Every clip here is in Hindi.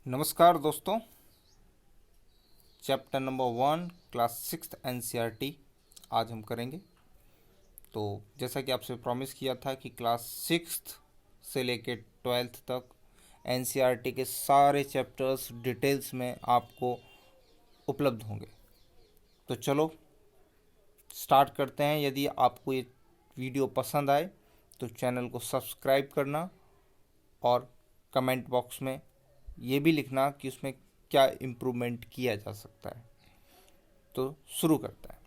नमस्कार दोस्तों। चैप्टर नंबर 1 क्लास 6 एनसीईआरटी आज हम करेंगे। तो जैसा कि आपसे प्रॉमिस किया था कि क्लास 6 से लेके 12th तक एनसीईआरटी के सारे चैप्टर्स डिटेल्स में आपको उपलब्ध होंगे। तो चलो स्टार्ट करते हैं। यदि आपको ये वीडियो पसंद आए तो चैनल को सब्सक्राइब करना और कमेंट बॉक्स में ये भी लिखना कि उसमें क्या इम्प्रूवमेंट किया जा सकता है। तो शुरू करते हैं।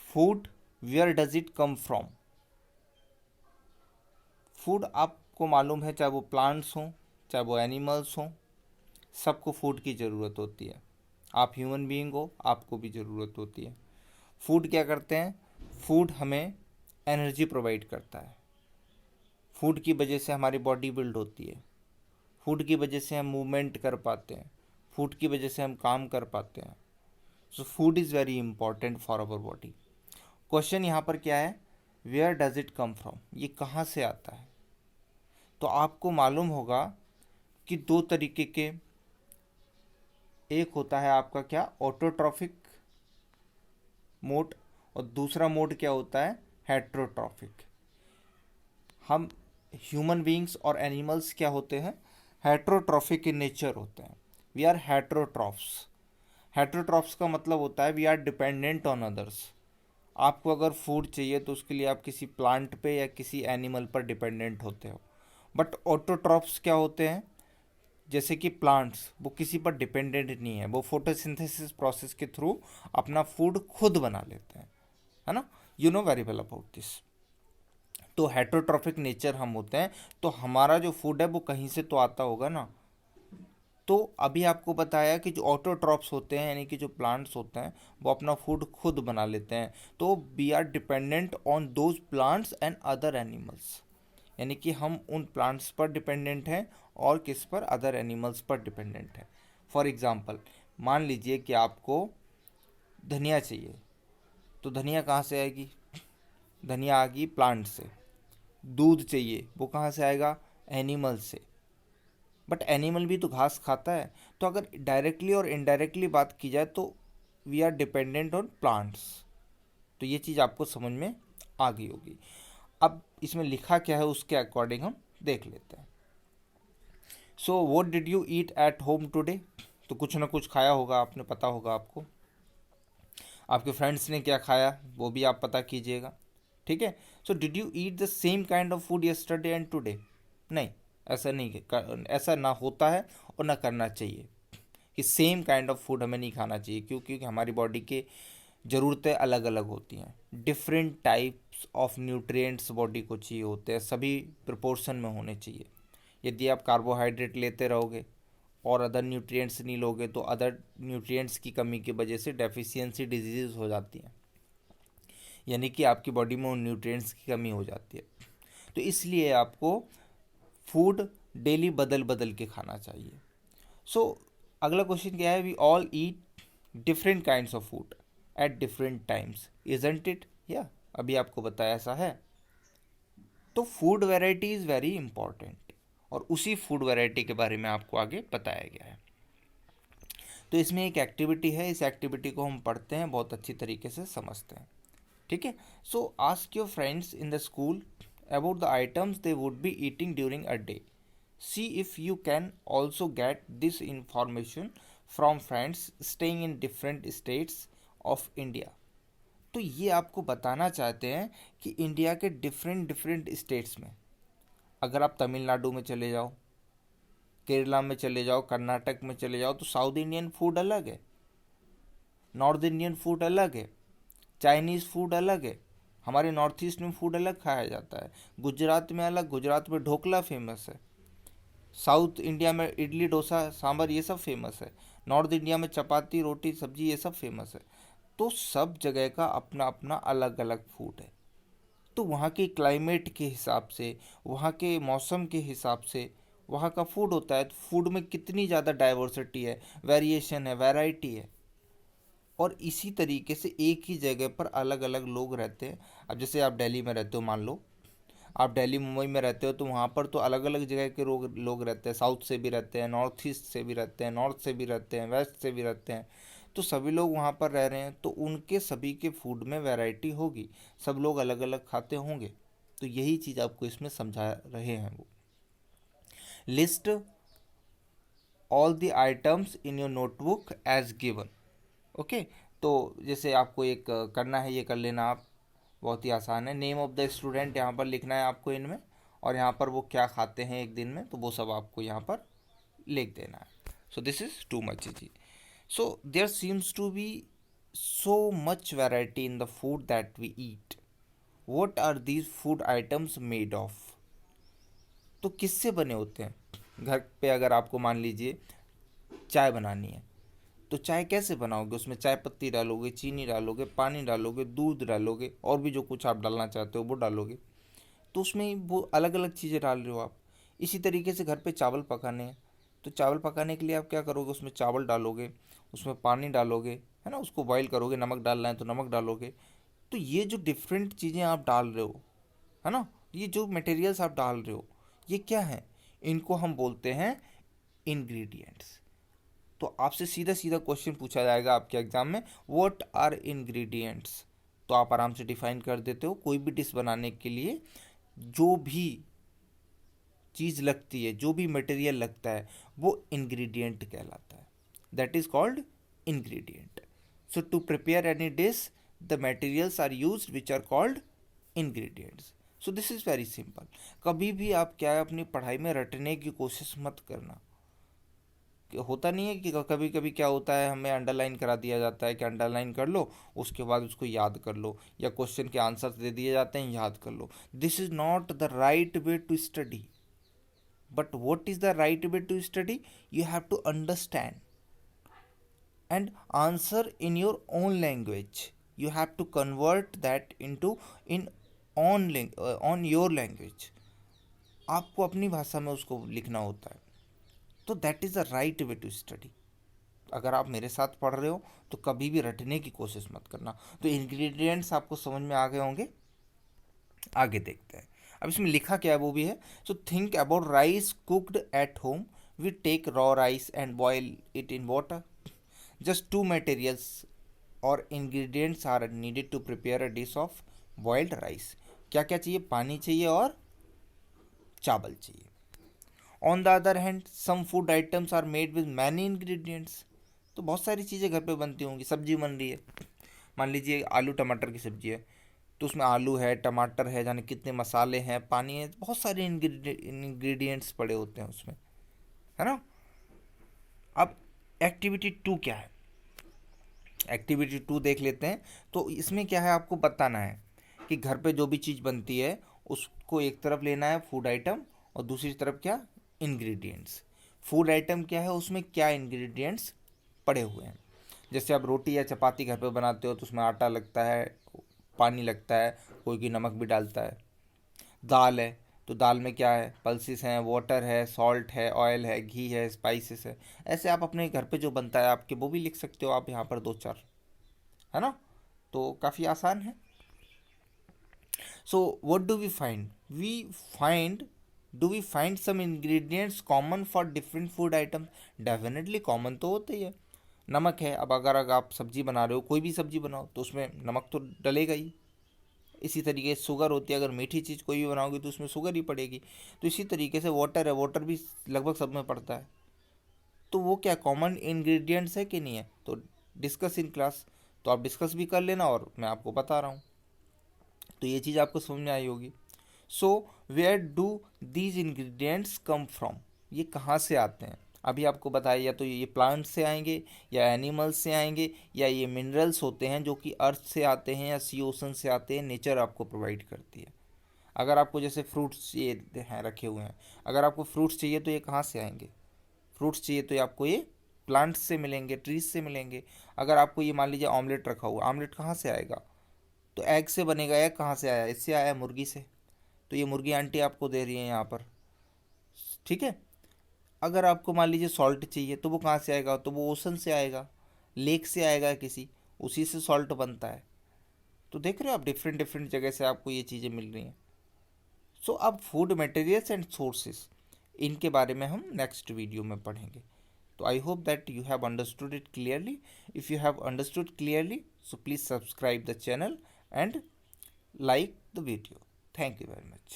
Food, where does it come from? Food आपको मालूम है, चाहे वो प्लांट्स हों चाहे वो एनिमल्स हों, सबको फूड की ज़रूरत होती है। आप ह्यूमन बीइंग हो, आपको भी ज़रूरत होती है। फूड क्या करते हैं? फूड हमें एनर्जी प्रोवाइड करता है। फूड की वजह से हमारी बॉडी बिल्ड होती है। फूड की वजह से हम मूवमेंट कर पाते हैं। फूड की वजह से हम काम कर पाते हैं। So food is very important for our body. Question यहाँ पर क्या है? Where does it come from? ये कहाँ से आता है? तो आपको मालूम होगा कि दो तरीके के, एक होता है आपका क्या, ऑटोट्रॉफिक मोड, और दूसरा मोड क्या होता है, हेट्रोट्रॉफिक। हम ह्यूमन बीइंग्स और एनिमल्स क्या होते हैं, हेट्रोट्रॉफिक इन नेचर होते हैं। We are heterotrophs. हेट्रोट्रॉफ्स का मतलब होता है we are dependent on others. आपको अगर फूड चाहिए तो उसके लिए आप किसी प्लांट पे या किसी एनिमल पर डिपेंडेंट होते हो। बट ऑटोट्रॉफ्स क्या होते हैं? जैसे कि प्लांट्स, वो किसी पर डिपेंडेंट नहीं है, वो फोटोसिंथेसिस प्रोसेस के थ्रू अपना फूड खुद बना लेते हैं, है ना। You know very well about this. तो हेट्रोट्रॉफिक नेचर हम होते हैं, तो हमारा जो फूड है वो कहीं से तो आता होगा ना। तो अभी आपको बताया कि जो ऑटोट्रॉप्स होते हैं, यानी कि जो प्लांट्स होते हैं, वो अपना फूड खुद बना लेते हैं। तो we are dependent on those plants and other animals, यानी कि हम उन प्लांट्स पर डिपेंडेंट हैं और किस पर, अदर एनिमल्स पर डिपेंडेंट हैं। फॉर एग्जांपल, मान लीजिए कि आपको धनिया चाहिए, तो धनिया कहाँ से आएगी? धनिया आएगी प्लांट से। दूध चाहिए, वो कहाँ से आएगा? एनिमल से। बट एनिमल भी तो घास खाता है। तो अगर डायरेक्टली और इनडायरेक्टली बात की जाए तो we are dependent on plants. तो ये चीज़ आपको समझ में आ गई होगी। अब इसमें लिखा क्या है उसके अकॉर्डिंग हम देख लेते हैं। So what did you eat at home today? तो कुछ ना कुछ खाया होगा आपने, पता होगा आपको। आपके फ्रेंड्स ने क्या खाया वो भी आप पता कीजिएगा, ठीक है। So did you eat the same kind of food yesterday and today? नहीं, ऐसा नहीं, ऐसा ना होता है और ना करना चाहिए कि सेम काइंड ऑफ फूड हमें नहीं खाना चाहिए। क्योंकि हमारी बॉडी की ज़रूरतें अलग अलग होती हैं। Different types of nutrients body को चाहिए होते हैं, सभी प्रोपोर्शन में होने चाहिए। यदि आप कार्बोहाइड्रेट लेते रहोगे और अदर न्यूट्रिएंट्स नहीं लोगे तो अदर न्यूट्रिएंट्स की कमी की वजह से डेफिशिएंसी डिजीज़ हो जाती है, यानी कि आपकी बॉडी में उन न्यूट्रिएंट्स की कमी हो जाती है। तो इसलिए आपको फूड डेली बदल बदल के खाना चाहिए। सो अगला क्वेश्चन क्या है? We all eat different kinds of food at different times, isn't it? या अभी आपको बताया ऐसा है। तो food variety is very important, और उसी फूड वैरायटी के बारे में आपको आगे बताया गया है। तो इसमें एक एक्टिविटी है, इस एक्टिविटी को हम पढ़ते हैं, बहुत अच्छी तरीके से समझते हैं, ठीक है। सो ask your friends in the school about the items they would be eating during a day. See if you can also get this information from friends staying in different states of India। तो ये आपको बताना चाहते हैं कि इंडिया के डिफरेंट डिफरेंट स्टेट्स में, अगर आप तमिलनाडु में चले जाओ, केरला में चले जाओ, कर्नाटक में चले जाओ, तो साउथ इंडियन फूड अलग है, नॉर्थ इंडियन फूड अलग है, चाइनीज़ फूड अलग है, हमारे नॉर्थ ईस्ट में फूड अलग खाया जाता है, गुजरात में अलग, गुजरात में ढोकला फेमस है, साउथ इंडिया में इडली डोसा सांभर ये सब फेमस है, नॉर्थ इंडिया में चपाती रोटी सब्जी ये सब फेमस है। तो सब जगह का अपना अपना अलग अलग फूड है। तो वहाँ के क्लाइमेट के हिसाब से, वहाँ के मौसम के हिसाब से वहाँ का फूड होता है। तो फूड में कितनी ज़्यादा डाइवर्सिटी है, वेरिएशन है, वैरायटी है। और इसी तरीके से एक ही जगह पर अलग अलग लोग रहते हैं। अब जैसे आप दिल्ली में रहते हो मान लो, आप दिल्ली मुंबई में रहते हो तो वहाँ पर तो अलग अलग जगह के लोग रहते हैं, साउथ से भी रहते हैं, नॉर्थ ईस्ट से भी रहते हैं, नॉर्थ से भी रहते हैं, वेस्ट से भी रहते हैं। तो सभी लोग वहाँ पर रह रहे हैं तो उनके सभी के फूड में वैरायटी होगी, सब लोग अलग अलग खाते होंगे। तो यही चीज़ आपको इसमें समझा रहे हैं वो। List all the items in your notebook as given. Okay, तो जैसे आपको एक करना है, ये कर लेना आप, बहुत ही आसान है। नेम ऑफ द स्टूडेंट यहाँ पर लिखना है आपको इनमें, और यहाँ पर वो क्या खाते हैं एक दिन में, तो वो सब आपको यहाँ पर लिख देना है। So this is too much easy. So there seems to be so much variety in the food that we eat. What are these food items made of? तो किससे बने होते हैं? घर पे अगर आपको मान लीजिए चाय बनानी है, तो चाय कैसे बनाओगे? उसमें चाय पत्ती डालोगे, चीनी डालोगे, पानी डालोगे, दूध डालोगे, और भी जो कुछ आप डालना चाहते हो वो डालोगे। तो उसमें वो अलग अलग चीज़ें डाल रहे हो आप। इसी तरीके से घर पे चावल पकाने हैं, तो चावल पकाने के लिए आप क्या करोगे? उसमें चावल डालोगे, उसमें पानी डालोगे, है ना, उसको बॉईल करोगे, नमक डालना है तो नमक डालोगे। तो ये जो डिफरेंट चीज़ें आप डाल रहे हो, है ना, ये जो मटेरियल्स आप डाल रहे हो, ये क्या है? इनको हम बोलते हैं इंग्रेडिएंट्स। तो आपसे सीधा सीधा क्वेश्चन पूछा जाएगा आपके एग्जाम में, व्हाट आर इंग्रेडिएंट्स? तो आप आराम से डिफाइन कर देते हो। कोई भी डिश बनाने के लिए जो भी चीज़ लगती है, जो भी मटेरियल लगता है, वो इंग्रेडिएंट कहलाता है। That is called ingredient. So to prepare any dish the materials are used which are called ingredients. So this is very simple. कभी भी आप क्या है, अपनी पढ़ाई में रटने की कोशिश मत करना। होता नहीं है कि कभी कभी क्या होता है, हमें अंडरलाइन करा दिया जाता है कि अंडरलाइन कर लो, उसके बाद उसको याद कर लो, या क्वेश्चन के आंसर दे दिए जाते हैं, याद कर लो। This is not the right way to study. But what is the right way to study? You have to understand and answer in your own language. You have to convert that into in on your language. आपको अपनी भाषा में उसको लिखना होता है। तो that is the right way to study. अगर आप मेरे साथ पढ़ रहे हो तो कभी भी रटने की कोशिश मत करना। तो इंग्रेडिएंट्स आपको समझ में आ गए होंगे। आगे देखते हैं। अब इसमें लिखा क्या है वो भी है। So think about rice cooked at home. We take raw rice and boil it in water. Just two materials और ingredients are needed to prepare a dish of boiled rice. क्या क्या चाहिए? पानी चाहिए और चावल चाहिए। On the other hand some food items are made with many ingredients. तो बहुत सारी चीज़ें घर पे बनती होंगी। सब्जी बन रही है, मान लीजिए आलू टमाटर की सब्जी है, तो उसमें आलू है, टमाटर है, जाने कितने मसाले हैं, पानी है, बहुत सारे इंग्रेडिएंट्स पड़े होते हैं उसमें, है ना। अब एक्टिविटी 2 क्या है? एक्टिविटी 2 देख लेते हैं। तो इसमें क्या है, आपको बताना है कि घर पे जो भी चीज़ बनती है उसको एक तरफ लेना है फूड आइटम, और दूसरी तरफ क्या? इंग्रेडिएंट्स। फूड आइटम क्या है, उसमें क्या इंग्रेडिएंट्स पड़े हुए हैं। जैसे आप रोटी या चपाती घर पे बनाते हो तो उसमें आटा लगता है, पानी लगता है, कोई कोई नमक भी डालता है। दाल है तो दाल में क्या है? पल्सेस हैं, वाटर है, सॉल्ट है, ऑयल है, घी है, स्पाइसेस है। ऐसे आप अपने घर पे जो बनता है आपके वो भी लिख सकते हो आप यहाँ पर 2-4, है ना। तो काफ़ी आसान है। So what do we find? Do we find some ingredients common for different food items? Definitely common तो होता ही है। नमक है, अब अगर आप सब्जी बना रहे हो, कोई भी सब्जी बनाओ तो उसमें नमक तो डलेगा ही। इसी तरीके से शुगर होती है, अगर मीठी चीज़ कोई भी बनाओगे तो उसमें शुगर ही पड़ेगी। तो इसी तरीके से वाटर है, वाटर भी लगभग सब में पड़ता है। तो वो क्या कॉमन इंग्रेडिएंट्स है कि नहीं है? तो डिस्कस इन क्लास। तो आप डिस्कस भी कर लेना और मैं आपको बता रहा हूँ। तो ये चीज़ आपको समझ में आई होगी। So where do these ingredients come from? ये कहाँ से आते हैं? अभी आपको बताया, या तो ये प्लांट से आएंगे, या एनिमल्स से आएंगे, या ये मिनरल्स होते हैं जो कि अर्थ से आते हैं या सी ओशन से आते हैं, नेचर आपको प्रोवाइड करती है। अगर आपको जैसे फ्रूट्स ये हैं रखे हुए हैं, अगर आपको फ्रूट्स चाहिए तो ये कहाँ से आएंगे? फ्रूट्स चाहिए तो ये आपको ये प्लांट्स से मिलेंगे, ट्रीज से मिलेंगे। अगर आपको ये मान लीजिए ऑमलेट रखा हुआ, ऑमलेट कहाँ से आएगा? तो एग से बनेगा। एग कहाँ से आया? इससे आया, मुर्गी से। तो ये मुर्गी आंटी आपको दे रही है यहाँ पर, ठीक है। अगर आपको मान लीजिए सॉल्ट चाहिए तो वो कहाँ से आएगा? तो वो ओशन से आएगा, लेक से आएगा किसी, उसी से सॉल्ट बनता है। तो देख रहे हो आप, डिफरेंट डिफरेंट जगह से आपको ये चीज़ें मिल रही हैं। सो अब फूड मटेरियल्स एंड सोर्सेस, इनके बारे में हम नेक्स्ट वीडियो में पढ़ेंगे. तो I hope that you have understood it clearly. If you have understood clearly, so please subscribe the channel and like the video. Thank you very much.